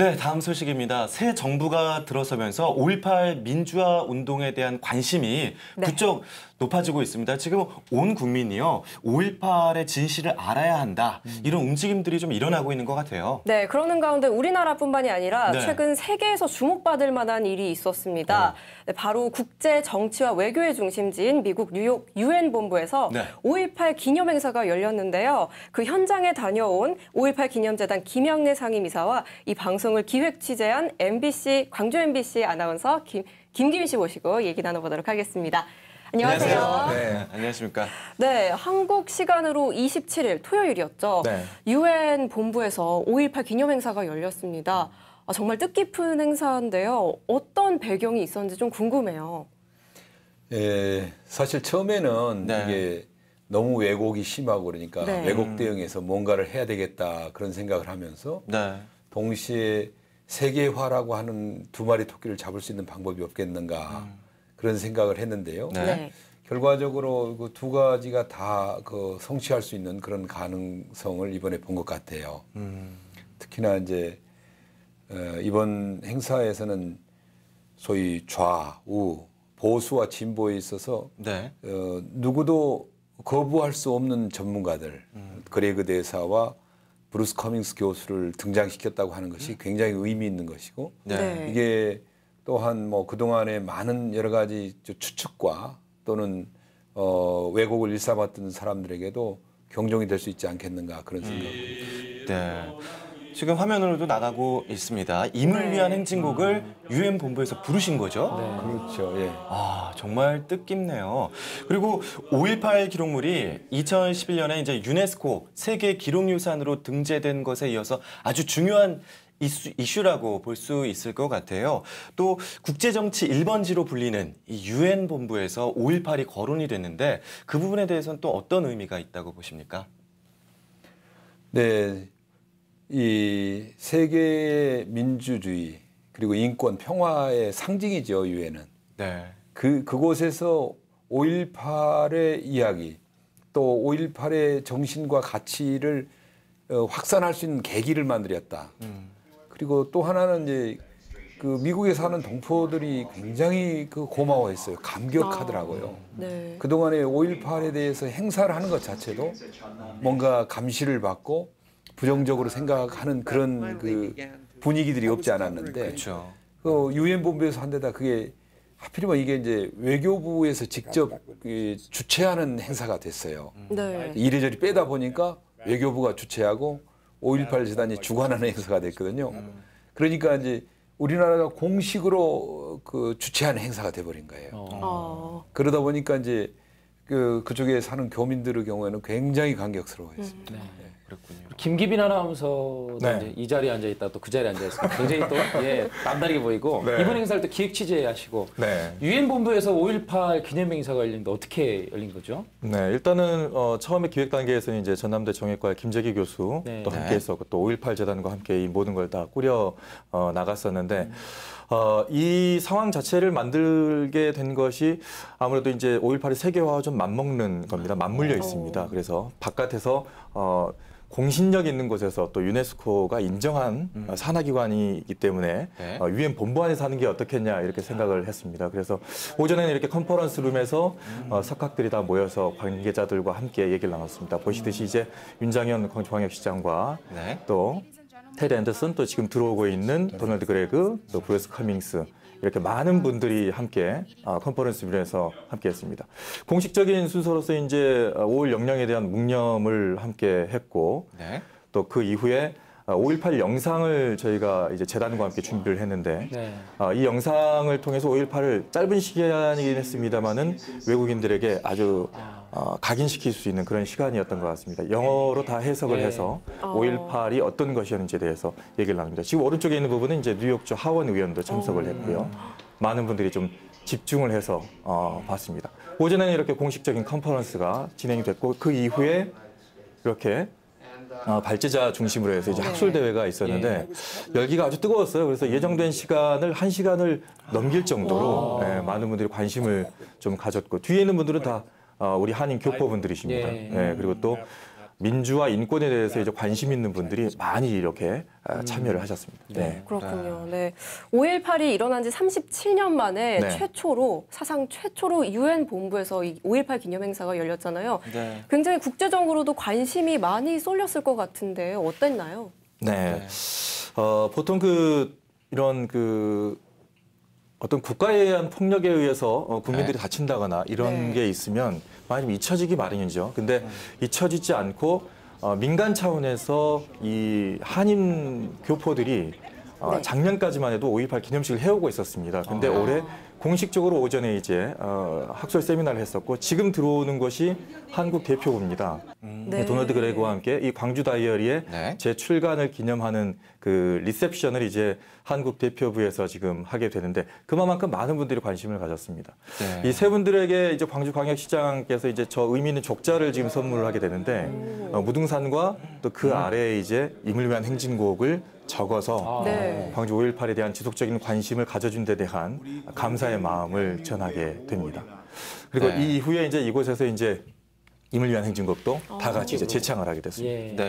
네, 다음 소식입니다. 새 정부가 들어서면서 5.18 민주화 운동에 대한 관심이 부쩍 높아지고 있습니다. 지금 온 국민이요, 5.18의 진실을 알아야 한다. 이런 움직임들이 좀 일어나고 있는 것 같아요. 네, 그러는 가운데 우리나라뿐만이 아니라 최근 세계에서 주목받을 만한 일이 있었습니다. 네, 바로 국제 정치와 외교의 중심지인 미국 뉴욕 유엔 본부에서 5.18 기념행사가 열렸는데요. 그 현장에 다녀온 5.18 기념재단 김영래 상임이사와 이 방송을 기획 취재한 MBC 광주 MBC 아나운서 김기민 씨 모시고 얘기 나눠보도록 하겠습니다. 안녕하세요. 네, 안녕하십니까. 네, 한국 시간으로 27일 토요일이었죠. 유엔 본부에서 5.18 기념행사가 열렸습니다. 정말 뜻깊은 행사인데요. 어떤 배경이 있었는지 좀 궁금해요. 사실 처음에는 이게 너무 왜곡이 심하고 그러니까 왜곡 대응해서 뭔가를 해야 되겠다 그런 생각을 하면서 동시에 세계화라고 하는 두 마리 토끼를 잡을 수 있는 방법이 없겠는가 그런 생각을 했는데요. 결과적으로 그 두 가지가 다 성취할 수 있는 그런 가능성을 이번에 본 것 같아요. 특히나 이제 이번 행사에서는 소위 좌우 보수와 진보에 있어서 누구도 거부할 수 없는 전문가들, 그레그 대사와 브루스 커밍스 교수를 등장시켰다고 하는 것이 굉장히 의미 있는 것이고 이게 또한 뭐 그동안에 많은 여러 가지 추측과 또는 왜곡을 일삼았던 사람들에게도 경종이 될 수 있지 않겠는가 그런 생각입니다. 지금 화면으로도 나가고 있습니다. 임을 위한 행진곡을 유엔 본부에서 부르신 거죠? 그렇죠. 아, 정말 뜻깊네요. 그리고 5.18 기록물이 2011년에 이제 유네스코 세계 기록유산으로 등재된 것에 이어서 아주 중요한 이슈라고 볼 수 있을 것 같아요. 또 국제정치 1번지로 불리는 이 유엔 본부에서 5.18이 거론이 됐는데 그 부분에 대해서는 또 어떤 의미가 있다고 보십니까? 네, 이 세계의 민주주의 그리고 인권, 평화의 상징이죠, 유엔은. 그곳에서 5.18의 이야기, 또 5.18의 정신과 가치를 확산할 수 있는 계기를 만들었다. 그리고 또 하나는 이제 그 미국에 사는 동포들이 굉장히 고마워했어요. 감격하더라고요. 그동안에 5.18에 대해서 행사를 하는 것 자체도 뭔가 감시를 받고 부정적으로 생각하는 그런 그 분위기들이 없지 않았는데 그 유엔 본부에서 한 데다 그게 하필이면 이게 이제 외교부에서 직접 주최하는 행사가 됐어요. 이래저래 빼다 보니까 외교부가 주최하고 5.18 재단이 주관하는 행사가 됐거든요. 그러니까 이제 우리나라가 공식으로 주최하는 행사가 돼버린 거예요. 그러다 보니까 이제 그쪽에 사는 교민들의 경우에는 굉장히 감격스러워했습니다. 김기빈 아나운서도 이제 이 자리에 앉아 있다 또 그 자리에 앉아 있으니까 굉장히 또 남다르게 보이고 이번 행사를 또 기획 취재하시고 유엔 본부에서 5.18 기념 행사가 열리는데 어떻게 열린 거죠? 일단은 처음에 기획 단계에서는 이제 전남대 정예과의 김재기 교수 또 함께해서 또 5.18 재단과 함께 이 모든 걸 다 꾸려 나갔었는데. 이 상황 자체를 만들게 된 것이 아무래도 이제 5.18의 세계화와 좀 맞먹는 겁니다. 맞물려 있습니다. 그래서 바깥에서 공신력 있는 곳에서 또 유네스코가 인정한 산하기관이기 때문에 유엔 본부 안에서 하는 게 어떻겠냐 이렇게 생각을 했습니다. 그래서 오전에는 이렇게 컨퍼런스 룸에서 석학들이 다 모여서 관계자들과 함께 얘기를 나눴습니다. 보시듯이 이제 윤장현 광주광역시장과 또 테드 앤더슨 또 지금 들어오고 있는 도널드 그레그 또 브루스 커밍스 이렇게 많은 분들이 함께 컨퍼런스 룸에서 함께했습니다. 공식적인 순서로서 이제 5월 영령에 대한 묵념을 함께 했고 또 그 이후에 5.18 영상을 저희가 이제 재단과 함께 준비를 했는데 이 영상을 통해서 5.18을 짧은 시간이긴 했습니다만은 외국인들에게 아주 각인시킬 수 있는 그런 시간이었던 것 같습니다. 영어로 다 해석을 해서 5.18이 어떤 것이었는지에 대해서 얘기를 나눕니다. 지금 오른쪽에 있는 부분은 이제 뉴욕주 하원 의원도 참석을 했고요. 많은 분들이 좀 집중을 해서 봤습니다. 오전에는 이렇게 공식적인 컨퍼런스가 진행이 됐고 그 이후에 이렇게 발제자 중심으로 해서 이제 학술 대회가 있었는데 열기가 아주 뜨거웠어요. 그래서 예정된 시간을 1시간을 넘길 정도로 많은 분들이 관심을 좀 가졌고 뒤에 있는 분들은 다 우리 한인 교포분들이십니다. 그리고 또 민주화 인권에 대해서 이제 관심 있는 분들이 많이 이렇게 참여를 하셨습니다. 네. 그렇군요. 네. 5.18이 일어난 지 37년 만에 사상 최초로 유엔 본부에서 이 5.18 기념행사가 열렸잖아요. 네. 굉장히 국제적으로도 관심이 많이 쏠렸을 것 같은데 어땠나요? 네. 보통 이런 어떤 국가에 의한 폭력에 의해서 국민들이 다친다거나 이런 게 있으면 많이 잊혀지기 마련이죠. 근데 잊혀지지 않고 민간 차원에서 이 한인 교포들이 작년까지만 해도 5.18 기념식을 해오고 있었습니다. 근데 올해 공식적으로 오전에 이제 학술 세미나를 했었고 지금 들어오는 것이 한국 대표부입니다. 도널드 그레그와 함께 이 광주 다이어리의 재출간을 기념하는 그 리셉션을 이제 한국 대표부에서 지금 하게 되는데 그만큼 많은 분들이 관심을 가졌습니다. 이 세 분들에게 이제 광주광역시장께서 이제 저 의미 있는 족자를 지금 선물을 하게 되는데 무등산과 또 그 아래에 이제 임을 위한 행진곡을 적어서 광주 5.18에 대한 지속적인 관심을 가져준 데 대한 감사의 마음을 전하게 됩니다. 그리고 이후에 이제 이곳에서 이제 임을 위한 행진곡도 다 같이 이제 재창을 하게 됐습니다.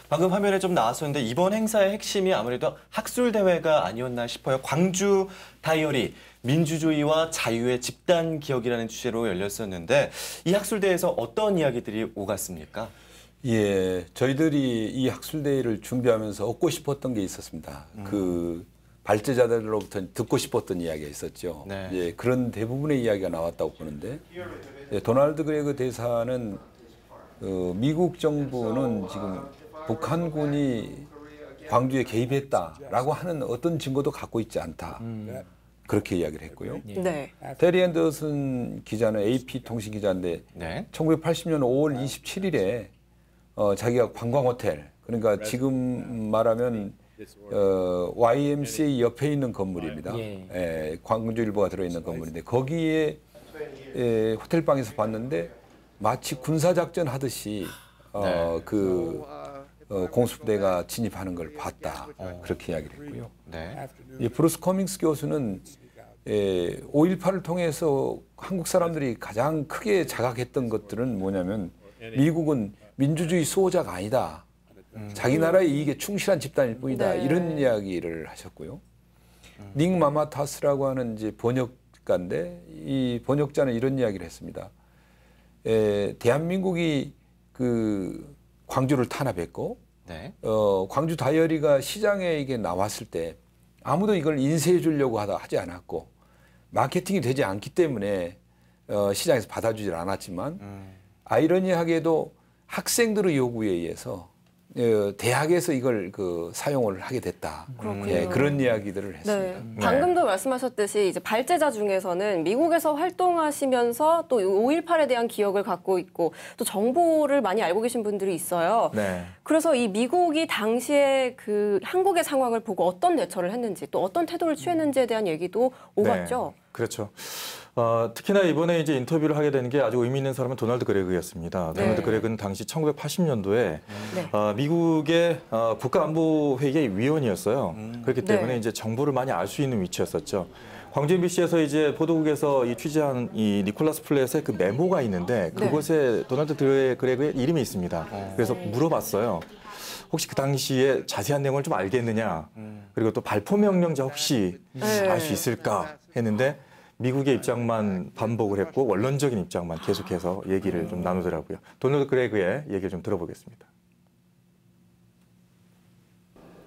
방금 화면에 좀 나왔었는데 이번 행사의 핵심이 아무래도 학술 대회가 아니었나 싶어요. 광주 다이어리 민주주의와 자유의 집단 기억이라는 주제로 열렸었는데 이 학술 대회에서 어떤 이야기들이 오갔습니까? 예, 저희들이 이 학술 대회를 준비하면서 얻고 싶었던 게 있었습니다. 그 발제자들로부터 듣고 싶었던 이야기가 있었죠. 예, 그런 대부분의 이야기가 나왔다고 보는데 도널드 그레그 대사는 미국 정부는 지금 북한군이 광주에 개입했다라고 하는 어떤 증거도 갖고 있지 않다. 그렇게 이야기를 했고요. 테리 앤더슨 기자는 AP 통신 기자인데 1980년 5월 27일에 자기가 관광호텔 그러니까 지금 말하면 YMCA 옆에 있는 건물입니다. 광주일보가 들어있는 건물인데 거기에 호텔방에서 봤는데 마치 군사작전 하듯이 공수부대가 진입하는 걸 봤다. 그렇게 이야기를 했고요. 브루스 커밍스 교수는 5.18을 통해서 한국 사람들이 가장 크게 자각했던 것들은 뭐냐면 미국은 민주주의 수호자가 아니다. 자기 나라의 이익에 충실한 집단일 뿐이다. 이런 이야기를 하셨고요. 닉 마마타스라고 하는 이제 번역가인데 이 번역자는 이런 이야기를 했습니다. 대한민국이 그 광주를 탄압했고 광주 다이어리가 시장에 이게 나왔을 때 아무도 이걸 인쇄해 주려고 하지 않았고 마케팅이 되지 않기 때문에 시장에서 받아주질 않았지만 아이러니하게도 학생들의 요구에 의해서 대학에서 이걸 사용을 하게 됐다. 그런 이야기들을 했습니다. 방금도 말씀하셨듯이 이제 발제자 중에서는 미국에서 활동하시면서 또 5.18에 대한 기억을 갖고 있고 또 정보를 많이 알고 계신 분들이 있어요. 그래서 이 미국이 당시에 그 한국의 상황을 보고 어떤 대처를 했는지 또 어떤 태도를 취했는지에 대한 얘기도 오갔죠. 그렇죠. 특히나 이번에 이제 인터뷰를 하게 된 게 아주 의미 있는 사람은 도널드 그레그였습니다. 도널드 그레그는 당시 1980년도에 미국의 국가안보회의의 위원이었어요. 그렇기 때문에 이제 정보를 많이 알 수 있는 위치였었죠. 광주 MBC에서 이제 보도국에서 이 취재한 이 니콜라스 플랫의 그 메모가 있는데 그곳에 도널드 그레그의 이름이 있습니다. 그래서 물어봤어요. 혹시 그 당시에 자세한 내용을 좀 알겠느냐? 그리고 또 발포 명령자 혹시 알 수 있을까? 했는데 미국의 입장만 반복을 했고 원론적인 입장만 계속해서 얘기를 좀 나누더라고요. 도널드 그레그의 얘기를 좀 들어보겠습니다.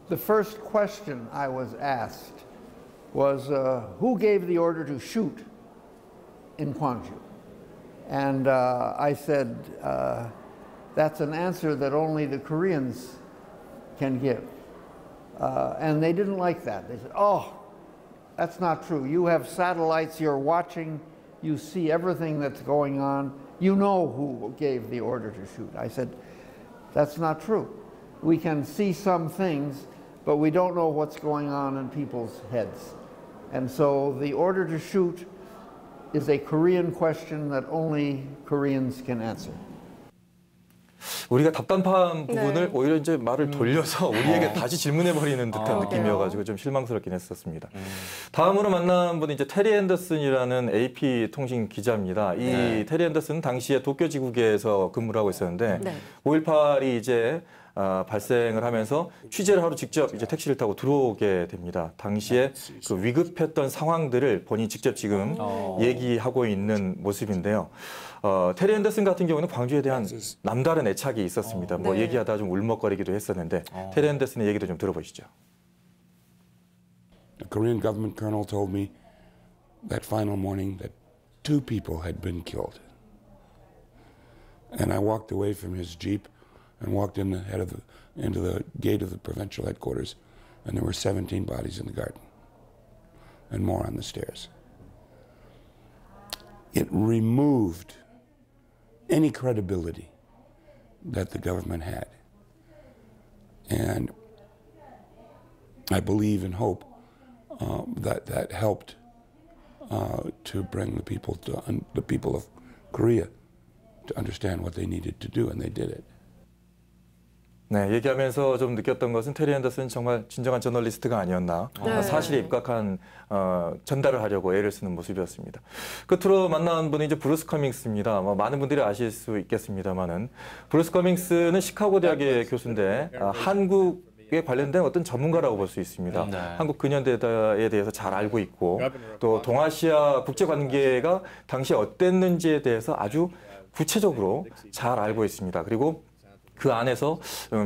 The first question I was asked was who gave the order to shoot in Gwangju? And I said that's an answer that only the Koreans can give. And they didn't like that. They said, oh, that's not true. You have satellites, you're watching, you see everything that's going on. You know who gave the order to shoot. I said, that's not true. We can see some things, but we don't know what's going on in people's heads. And so the order to shoot is a Korean question that only Koreans can answer. 우리가 답답한 부분을 오히려 이제 말을 돌려서 우리에게 다시 질문해버리는 듯한 느낌이어가지고 좀 실망스럽긴 했었습니다. 다음으로 만난 분은 이제 테리 앤더슨이라는 AP 통신 기자입니다. 이 테리 앤더슨은 당시에 도쿄 지구계에서 근무를 하고 있었는데 5.18이 이제 발생을 하면서 취재를 하러 직접 이제 택시를 타고 들어오게 됩니다. 당시에 그 위급했던 상황들을 본인이 직접 지금 얘기하고 있는 모습인데요. 테리 앤더슨 같은 경우는 광주에 대한 남다른 애착이 있었습니다. 뭐 얘기하다 좀 울먹거리기도 했었는데 테리 앤더슨의 얘기도 좀 들어보시죠. A Korean government colonel told me that final morning that 2 people had been killed. And I walked away from his jeep and walked into the gate of the provincial headquarters, and there were 17 bodies in the garden, and more on the stairs. It removed any credibility that the government had. And I believe and hope that helped to bring the people of Korea to understand what they needed to do, and they did it. 네, 얘기하면서 좀 느꼈던 것은 테리 앤더슨은 정말 진정한 저널리스트가 아니었나. 사실에 입각한 전달을 하려고 애를 쓰는 모습이었습니다. 끝으로 만난 분이 이제 브루스 커밍스입니다. 많은 분들이 아실 수 있겠습니다만은 브루스 커밍스는 시카고 대학의 교수인데 한국에 관련된 어떤 전문가라고 볼 수 있습니다. 한국 근현대사에 대해서 잘 알고 있고 또 동아시아 국제관계가 당시 어땠는지에 대해서 아주 구체적으로 잘 알고 있습니다. 그리고 그 안에서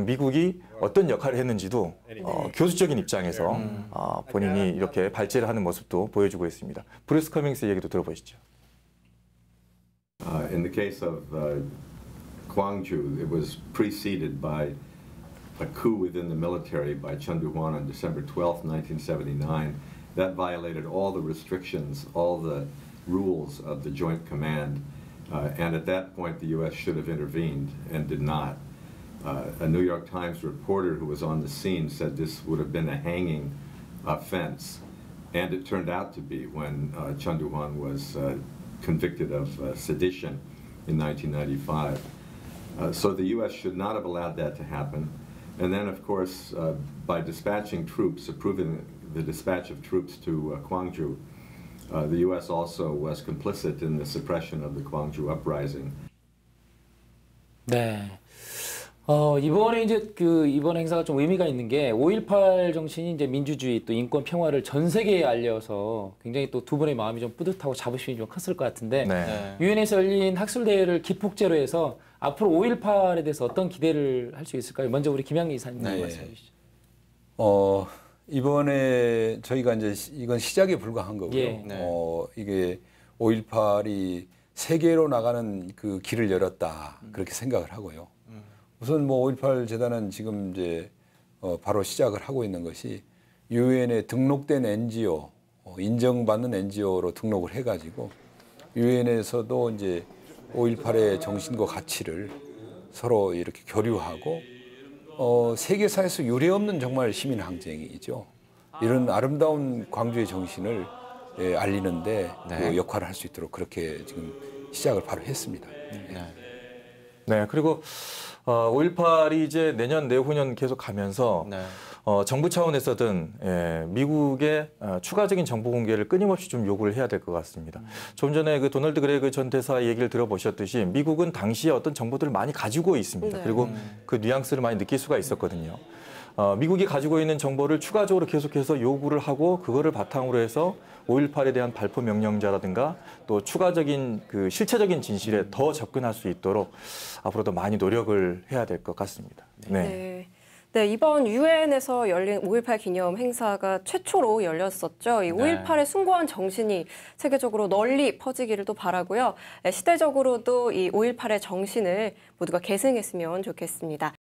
미국이 어떤 역할을 했는지도 교수적인 입장에서 본인이 이렇게 발제를 하는 모습도 보여주고 있습니다. 브루스 커밍스 얘기도 들어보시죠. In the case of Gwangju, it was preceded by a coup within the military by Chun Doo-hwan on December 12, 1979. That violated all the restrictions, all the rules of the Joint Command, and at that point the U.S. should have intervened and did not. A New York Times reporter who was on the scene said this would have been a hanging offense, and it turned out to be when Chun Doo-hwan was convicted of sedition in 1995. So the U.S. should not have allowed that to happen. And then, of course, by dispatching troops, approving the dispatch of troops to Gwangju, the U.S. also was complicit in the suppression of the Gwangju uprising. 네. 이번에 이제 이번 행사가 좀 의미가 있는 게 5.18 정신이 이제 민주주의 또 인권 평화를 전 세계에 알려서 굉장히 또 두 분의 마음이 좀 뿌듯하고 자부심이 좀 컸을 것 같은데 유엔에서 열린 학술대회를 기폭제로 해서 앞으로 5.18에 대해서 어떤 기대를 할 수 있을까요? 먼저 우리 김양기 이사님 말씀해 주시죠. 이번에 저희가 이제 이건 시작에 불과한 거고요. 이게 5.18이 세계로 나가는 그 길을 열었다 그렇게 생각을 하고요. 우선 뭐 5.18 재단은 지금 이제 바로 시작을 하고 있는 것이 유엔에 등록된 NGO, 인정받는 NGO로 등록을 해가지고 유엔에서도 이제 5.18의 정신과 가치를 서로 이렇게 교류하고 세계사에서 유례없는 정말 시민 항쟁이죠. 이런 아름다운 광주의 정신을 알리는데 그 역할을 할 수 있도록 그렇게 지금 시작을 바로 했습니다. 네, 그리고 5.18이 이제 내년, 내후년 계속 가면서 정부 차원에서든 미국의 추가적인 정보 공개를 끊임없이 좀 요구를 해야 될 것 같습니다. 좀 전에 그 도널드 그레그 전 대사 얘기를 들어보셨듯이 미국은 당시에 어떤 정보들을 많이 가지고 있습니다. 그리고 그 뉘앙스를 많이 느낄 수가 있었거든요. 미국이 가지고 있는 정보를 추가적으로 계속해서 요구를 하고 그거를 바탕으로 해서 5.18에 대한 발포 명령자라든가 또 추가적인 그 실체적인 진실에 더 접근할 수 있도록 앞으로도 많이 노력을 해야 될 것 같습니다. 네, 이번 유엔에서 열린 5.18 기념 행사가 최초로 열렸었죠. 이 5.18의 숭고한 정신이 세계적으로 널리 퍼지기를 또 바라고요. 시대적으로도 이 5.18의 정신을 모두가 계승했으면 좋겠습니다.